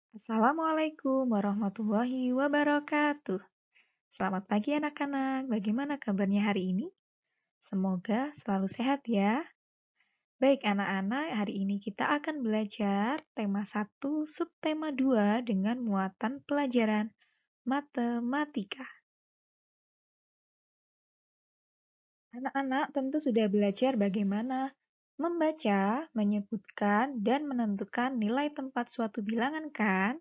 Assalamualaikum warahmatullahi wabarakatuh. Selamat pagi anak-anak, bagaimana kabarnya hari ini? Semoga selalu sehat ya. Baik anak-anak, hari ini kita akan belajar tema 1, subtema 2 dengan muatan pelajaran matematika. Anak-anak tentu sudah belajar bagaimana membaca, menyebutkan, dan menentukan nilai tempat suatu bilangan kan?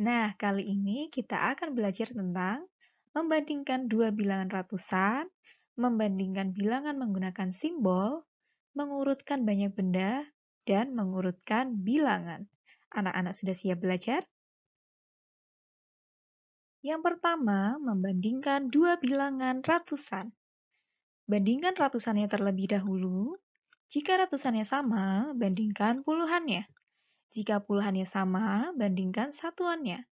Nah, kali ini kita akan belajar tentang membandingkan dua bilangan ratusan, membandingkan bilangan menggunakan simbol, mengurutkan banyak benda, dan mengurutkan bilangan. Anak-anak sudah siap belajar? Yang pertama, membandingkan dua bilangan ratusan. Bandingkan ratusannya terlebih dahulu. Jika ratusannya sama, bandingkan puluhannya. Jika puluhannya sama, bandingkan satuannya.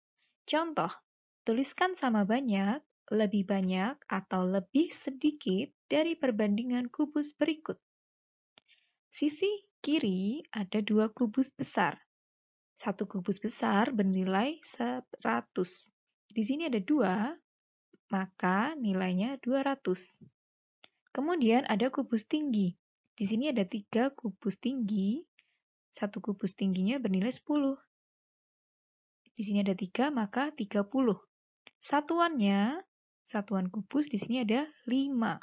Contoh, tuliskan sama banyak, lebih banyak, atau lebih sedikit dari perbandingan kubus berikut. Sisi kiri ada dua kubus besar. Satu kubus besar bernilai 100. Di sini ada dua, maka nilainya 200. Kemudian ada kubus tinggi. Di sini ada 3 kubus tinggi. Satu kubus tingginya bernilai 10. Di sini ada 3, maka 30. Satuannya, satuan kubus di sini ada 5.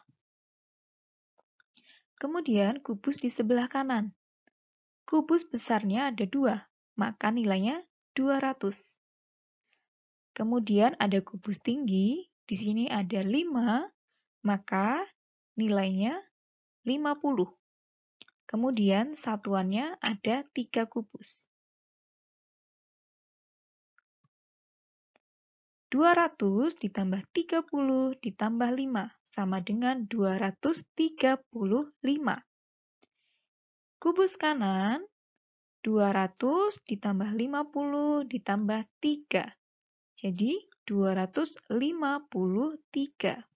Kemudian kubus di sebelah kanan. Kubus besarnya ada 2, maka nilainya 200. Kemudian ada kubus tinggi, di sini ada 5, maka nilainya 50. Kemudian satuannya ada 3 kubus. 200 ditambah 30 ditambah 5 sama dengan 235. Kubus kanan 200 ditambah 50 ditambah 3. Jadi 253.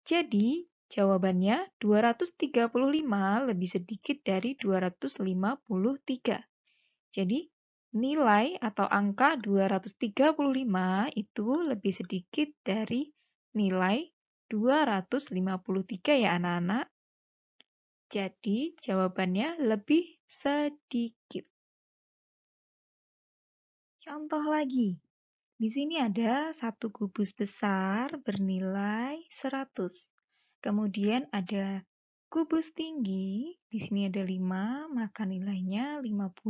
Jadi jawabannya 235 lebih sedikit dari 253. Jadi nilai atau angka 235 itu lebih sedikit dari nilai 253 ya anak-anak. Jadi jawabannya lebih sedikit. Contoh lagi. Di sini ada satu kubus besar bernilai 100. Kemudian ada kubus tinggi, di sini ada 5, maka nilainya 50.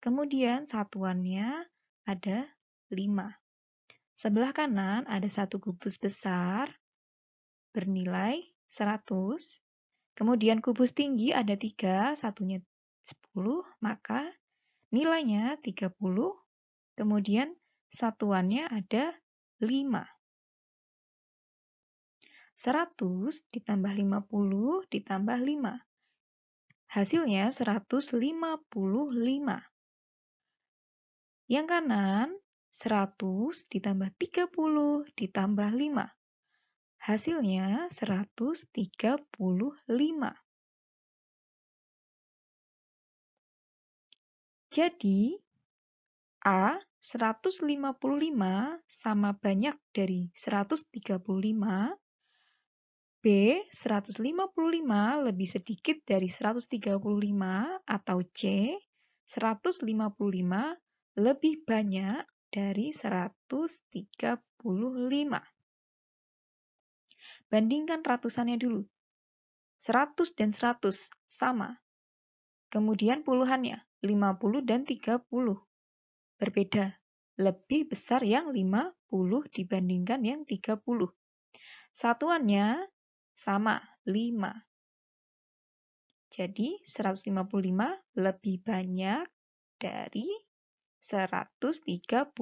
Kemudian satuannya ada 5. Sebelah kanan ada satu kubus besar bernilai 100. Kemudian kubus tinggi ada 3, satunya 10, maka nilainya 30. Kemudian satuannya ada 5. 100 ditambah 50 ditambah 5. Hasilnya 155. Yang kanan 100 ditambah 30 ditambah 5. Hasilnya 135. Jadi A 155 sama banyak dari 135, B 155 lebih sedikit dari 135, atau C 155 lebih banyak dari 135. Bandingkan ratusannya dulu. 100 dan 100 sama. Kemudian puluhannya 50 dan 30. Berbeda. Lebih besar yang 50 dibandingkan yang 30. Satuannya sama, 5. Jadi 155 lebih banyak dari 135.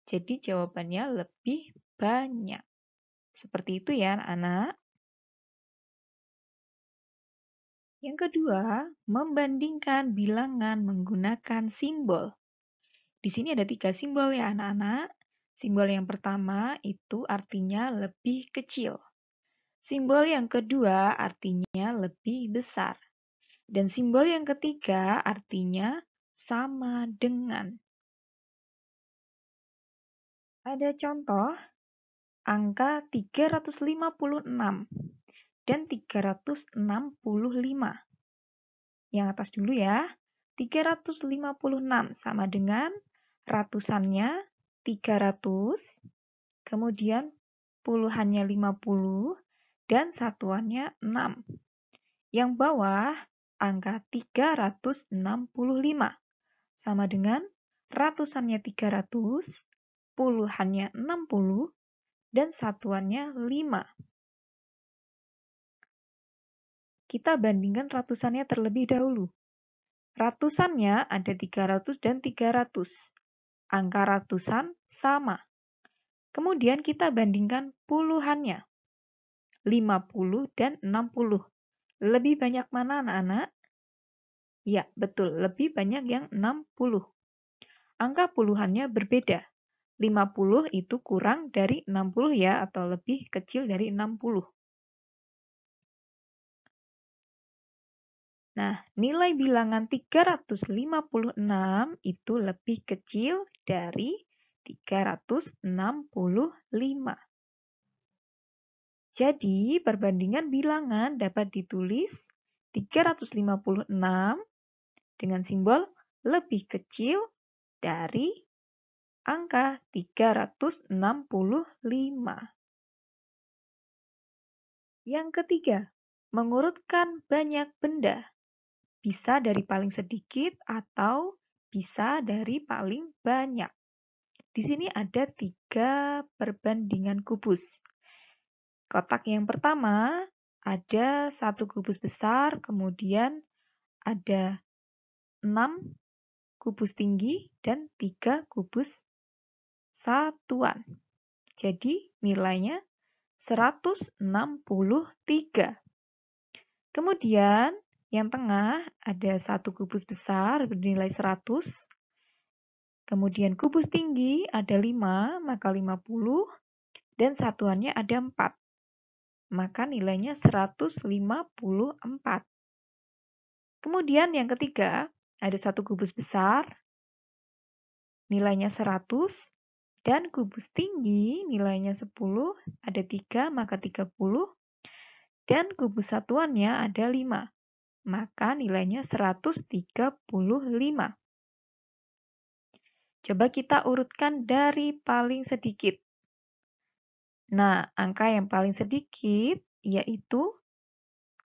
Jadi jawabannya lebih banyak. Seperti itu ya anak-anak. Yang kedua, membandingkan bilangan menggunakan simbol. Di sini ada 3 simbol ya anak-anak. Simbol yang pertama itu artinya lebih kecil. Simbol yang kedua artinya lebih besar. Dan simbol yang ketiga artinya sama dengan. Ada contoh angka 356 dan 365. Yang atas dulu ya. 356 sama dengan ratusannya 300, kemudian puluhannya 50, dan satuannya 6. Yang bawah angka 365 sama dengan ratusannya 300, puluhannya 60, dan satuannya 5. Kita bandingkan ratusannya terlebih dahulu. Ratusannya ada 300 dan 300. Angka ratusan sama. Kemudian kita bandingkan puluhannya. 50 dan 60. Lebih banyak mana anak-anak? Ya, betul. Lebih banyak yang 60. Angka puluhannya berbeda. 50 itu kurang dari 60 ya, atau lebih kecil dari 60. Nah, nilai bilangan 356 itu lebih kecil dari 365. Jadi, perbandingan bilangan dapat ditulis 356 dengan simbol lebih kecil dari angka 365. Yang ketiga, mengurutkan banyak benda. Bisa dari paling sedikit atau bisa dari paling banyak. Di sini ada 3 perbandingan kubus. Kotak yang pertama ada 1 kubus besar, kemudian ada 6 kubus tinggi dan 3 kubus satuan. Jadi nilainya 163. Kemudian yang tengah ada 1 kubus besar bernilai 100. Kemudian kubus tinggi ada 5, maka 50. Dan satuannya ada 4. Maka nilainya 154. Kemudian yang ketiga ada 1 kubus besar, nilainya 100. Dan kubus tinggi nilainya 10, ada 3, maka 30. Dan kubus satuannya ada 5. Maka nilainya 135. Coba kita urutkan dari paling sedikit. Nah, angka yang paling sedikit yaitu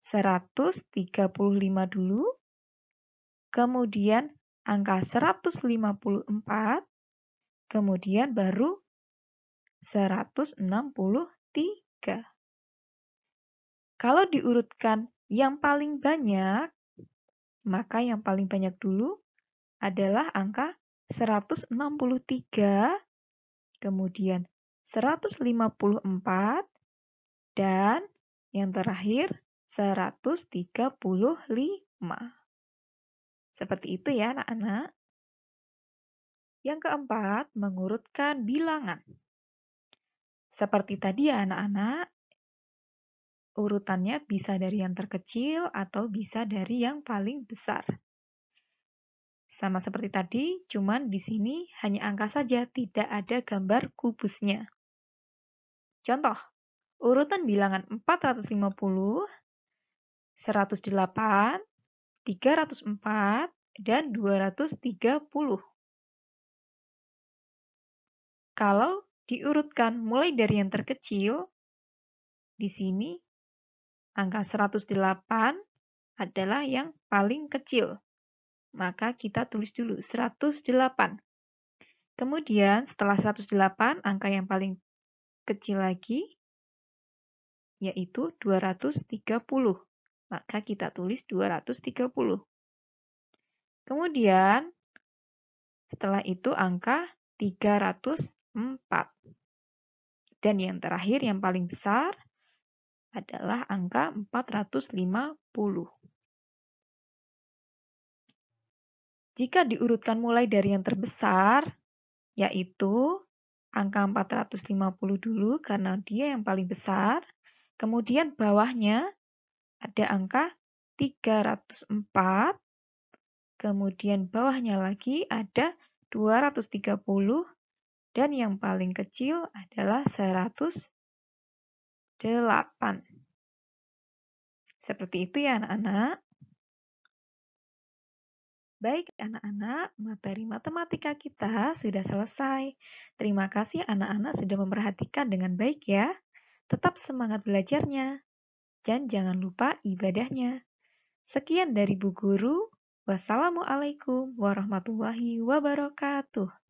135 dulu, kemudian angka 154, kemudian baru 163. Kalau diurutkan yang paling banyak, maka yang paling banyak dulu adalah angka 163, kemudian 154, dan yang terakhir 135. Seperti itu ya anak-anak. Yang keempat, mengurutkan bilangan. Seperti tadi ya anak-anak, urutannya bisa dari yang terkecil atau bisa dari yang paling besar. Sama seperti tadi, cuman di sini hanya angka saja, tidak ada gambar kubusnya. Contoh, urutan bilangan 450, 108, 304, dan 230. Kalau diurutkan mulai dari yang terkecil, di sini angka 108 adalah yang paling kecil. Maka kita tulis dulu 108. Kemudian setelah 108, angka yang paling kecil lagi yaitu 230. Maka kita tulis 230. Kemudian setelah itu angka 304. Dan yang terakhir yang paling besar adalah angka 450. Jika diurutkan mulai dari yang terbesar, yaitu angka 450 dulu karena dia yang paling besar, kemudian bawahnya ada angka 304, kemudian bawahnya lagi ada 230, dan yang paling kecil adalah 108. Seperti itu ya anak-anak. Baik anak-anak, materi matematika kita sudah selesai. Terima kasih anak-anak sudah memperhatikan dengan baik ya. Tetap semangat belajarnya. Dan jangan lupa ibadahnya. Sekian dari Bu Guru. Wassalamualaikum warahmatullahi wabarakatuh.